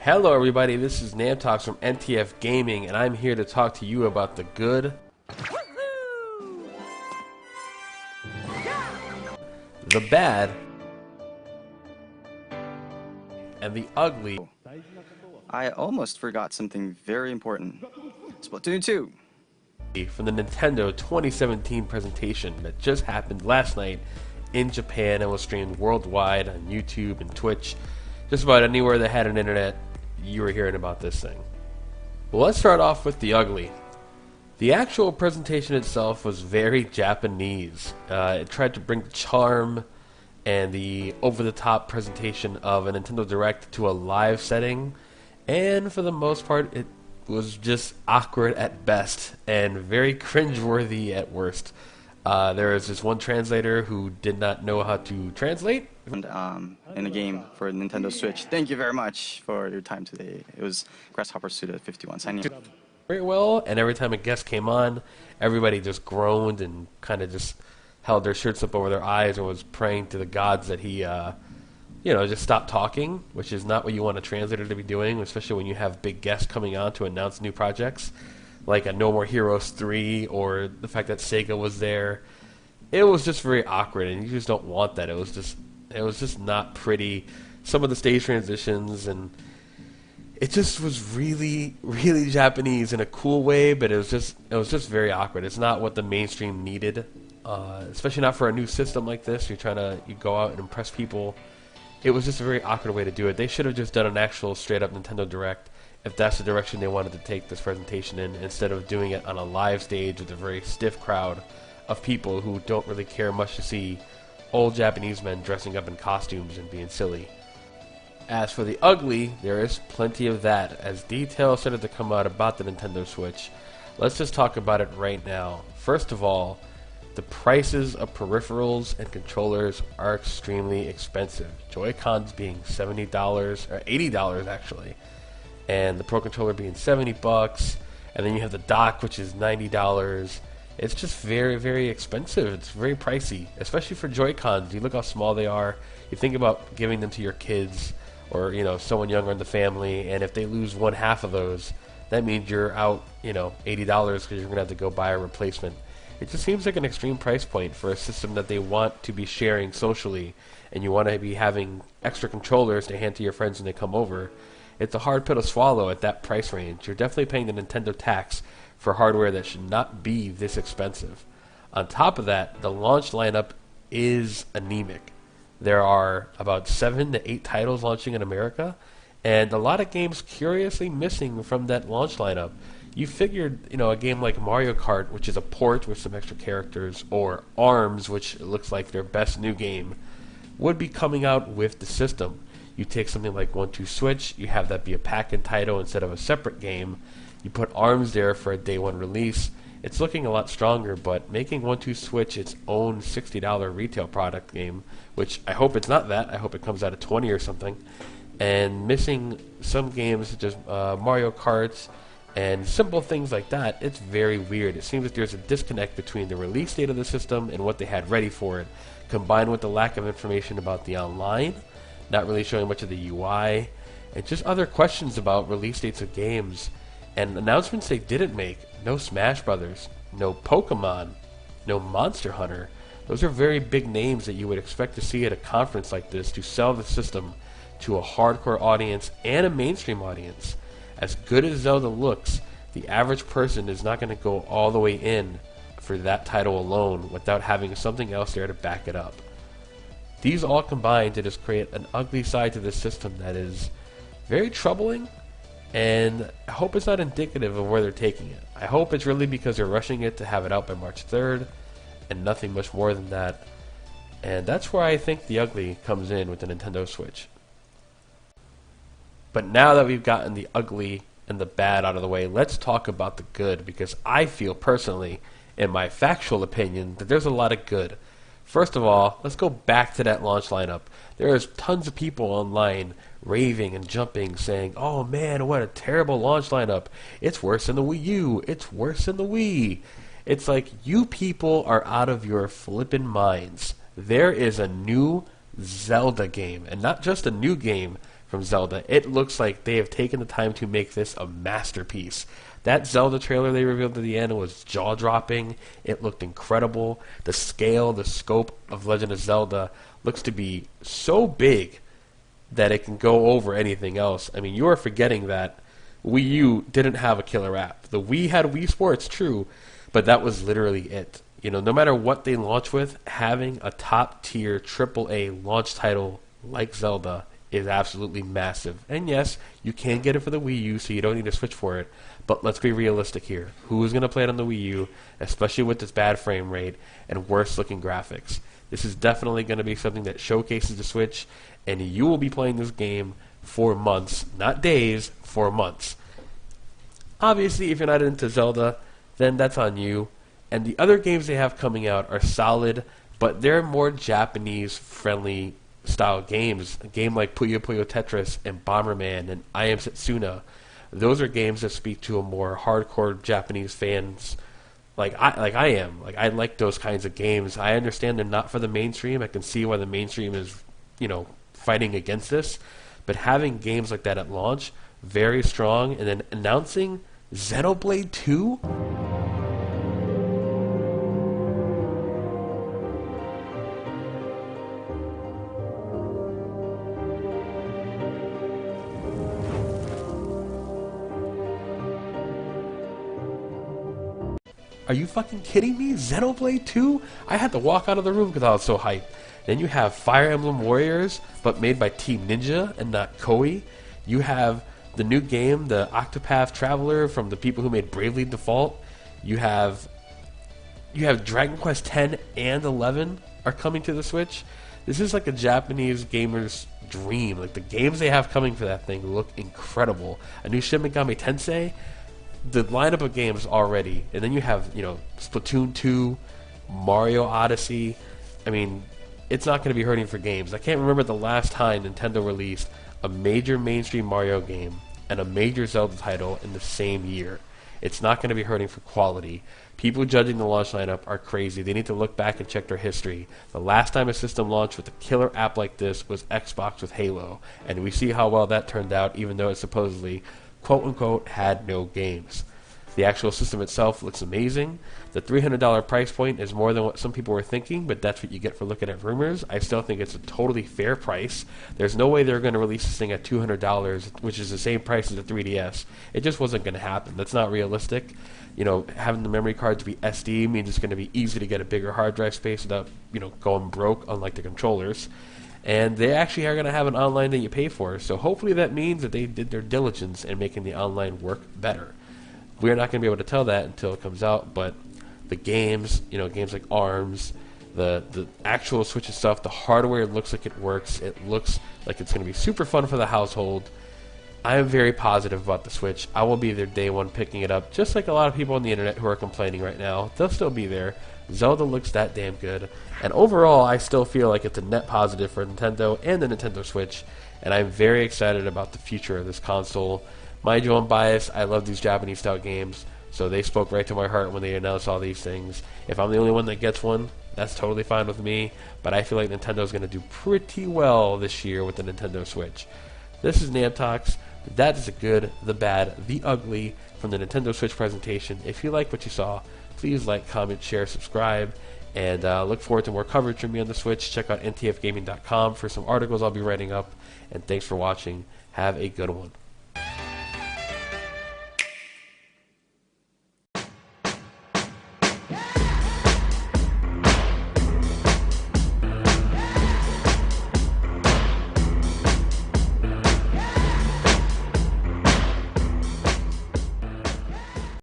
Hello everybody, this is Namtox from NTF Gaming, and I'm here to talk to you about the good, the bad, and the ugly. I almost forgot something very important. Splatoon 2! From the Nintendo 2017 presentation that just happened last night in Japan and was streamed worldwide on YouTube and Twitch. Just about anywhere that had an internet, you were hearing about this thing. Well, let's start off with the ugly. The actual presentation itself was very Japanese. It tried to bring the charm and the over-the-top presentation of a Nintendo Direct to a live setting, and for the most part, it was just awkward at best and very cringeworthy at worst. There was this one translator who did not know how to translate. And, in a game for Nintendo Switch. Thank you very much for your time today. It was Grasshopper Suda 51 signing in. Very well, and every time a guest came on, everybody just groaned and kind of just held their shirts up over their eyes and was praying to the gods that he, just stopped talking, which is not what you want a translator to be doing, especially when you have big guests coming on to announce new projects, like a No More Heroes 3 or the fact that Sega was there. It was just very awkward, and you just don't want that. It was just not pretty. Some of the stage transitions, and it just was really, really Japanese in a cool way, but it was just very awkward. It's not what the mainstream needed, especially not for a new system like this. You go out and impress people. It was just a very awkward way to do it. They should have just done an actual straight-up Nintendo Direct if that's the direction they wanted to take this presentation in, instead of doing it on a live stage with a very stiff crowd of people who don't really care much to see old Japanese men dressing up in costumes and being silly. As for the ugly, there is plenty of that. As details started to come out about the Nintendo Switch, let's just talk about it right now. First of all, the prices of peripherals and controllers are extremely expensive. Joy-Cons being $70, or $80 actually, and the Pro Controller being $70, and then you have the dock, which is $90. It's just very, very expensive. It's very pricey, especially for Joy-Cons. You look how small they are. You think about giving them to your kids or, someone younger in the family, and if they lose one half of those, that means you're out, $80 because you're going to have to go buy a replacement. It just seems like an extreme price point for a system that they want to be sharing socially, and you want to be having extra controllers to hand to your friends when they come over. It's a hard pill to swallow at that price range. You're definitely paying the Nintendo tax for hardware that should not be this expensive. On top of that, the launch lineup is anemic. There are about 7 to 8 titles launching in America, and a lot of games curiously missing from that launch lineup. You figured, a game like Mario Kart, which is a port with some extra characters, or ARMS, which looks like their best new game, would be coming out with the system. You take something like 1-2 Switch, you have that be a pack-in title instead of a separate game. You put ARMS there for a day one release. It's looking a lot stronger, but making 1-2 Switch its own $60 retail product game, which I hope it's not that. I hope it comes out at $20 or something. And missing some games such as Mario Kart and simple things like that, it's very weird. It seems like there's a disconnect between the release date of the system and what they had ready for it, combined with the lack of information about the online, not really showing much of the UI, and just other questions about release dates of games. And announcements they didn't make. No Smash Brothers, no Pokemon, no Monster Hunter. Those are very big names that you would expect to see at a conference like this to sell the system to a hardcore audience and a mainstream audience. As good as Zelda looks, the average person is not going to go all the way in for that title alone without having something else there to back it up. These all combine to just create an ugly side to this system that is very troubling, and I hope it's not indicative of where they're taking it. I hope it's really because they're rushing it to have it out by March 3rd, and nothing much more than that. And that's where I think the ugly comes in with the Nintendo Switch. But now that we've gotten the ugly and the bad out of the way, let's talk about the good, because I feel personally, in my factual opinion, that there's a lot of good. First of all, let's go back to that launch lineup. There's tons of people online raving and jumping, saying, "Oh man, what a terrible launch lineup. It's worse than the Wii U. It's worse than the Wii." It's like, you people are out of your flippin' minds. There is a new Zelda game, and not just a new game, from Zelda. It looks like they have taken the time to make this a masterpiece. That Zelda trailer they revealed at the end was jaw-dropping. It looked incredible. The scale, the scope of Legend of Zelda looks to be so big that it can go over anything else. I mean, you are forgetting that Wii U didn't have a killer app. The Wii had Wii Sports, true, but that was literally it. You know, no matter what they launch with, having a top-tier AAA launch title like Zelda is absolutely massive. And yes, you can get it for the Wii U, so you don't need to switch for it. But let's be realistic here. Who is going to play it on the Wii U, especially with this bad frame rate and worse-looking graphics? This is definitely going to be something that showcases the Switch, and you will be playing this game for months, not days, for months. Obviously, if you're not into Zelda, then that's on you. And the other games they have coming out are solid, but they're more Japanese-friendly style games. A game like Puyo Puyo Tetris and Bomberman and I Am Setsuna, those are games that speak to a more hardcore Japanese fans like I am. Like, I like those kinds of games. I understand they're not for the mainstream. I can see why the mainstream is, you know, fighting against this. But having games like that at launch, very strong, and then announcing Xenoblade 2? Are you fucking kidding me? Xenoblade 2? I had to walk out of the room because I was so hyped. Then you have Fire Emblem Warriors, but made by Team Ninja and not Koei. You have the new game, the Octopath Traveler, from the people who made Bravely Default. You have Dragon Quest X and 11 are coming to the Switch. This is like a Japanese gamer's dream. Like, the games they have coming for that thing look incredible. A new Shin Megami Tensei. The lineup of games already, and then you have, you know, Splatoon 2, Mario Odyssey. I mean, it's not going to be hurting for games. I can't remember the last time Nintendo released a major mainstream Mario game and a major Zelda title in the same year. It's not going to be hurting for quality. People judging the launch lineup are crazy. They need to look back and check their history. The last time a system launched with a killer app like this was Xbox with Halo, and we see how well that turned out, even though it supposedly quote-unquote had no games. The actual system itself looks amazing. The $300 price point is more than what some people were thinking, but that's what you get for looking at rumors. I still think it's a totally fair price. There's no way they're going to release this thing at $200, which is the same price as the 3DS. It just wasn't going to happen. That's not realistic. You know, having the memory cards be SD means it's going to be easy to get a bigger hard drive space without, you know, going broke, unlike the controllers. And they actually are going to have an online that you pay for. So hopefully that means that they did their diligence in making the online work better. We're not going to be able to tell that until it comes out, but the games, you know, games like ARMS, the actual Switch stuff, the hardware looks like it works. It looks like it's going to be super fun for the household. I am very positive about the Switch. I will be there day one picking it up, just like a lot of people on the internet who are complaining right now. They'll still be there. Zelda looks that damn good. And overall, I still feel like it's a net positive for Nintendo and the Nintendo Switch. And I'm very excited about the future of this console. Mind you, I'm biased. I love these Japanese-style games. So they spoke right to my heart when they announced all these things. If I'm the only one that gets one, that's totally fine with me. But I feel like Nintendo's going to do pretty well this year with the Nintendo Switch. This is Namtox. That is the good, the bad, the ugly from the Nintendo Switch presentation. If you like what you saw, please like, comment, share, subscribe, and look forward to more coverage from me on the Switch. Check out ntfgaming.com for some articles I'll be writing up. And thanks for watching. Have a good one.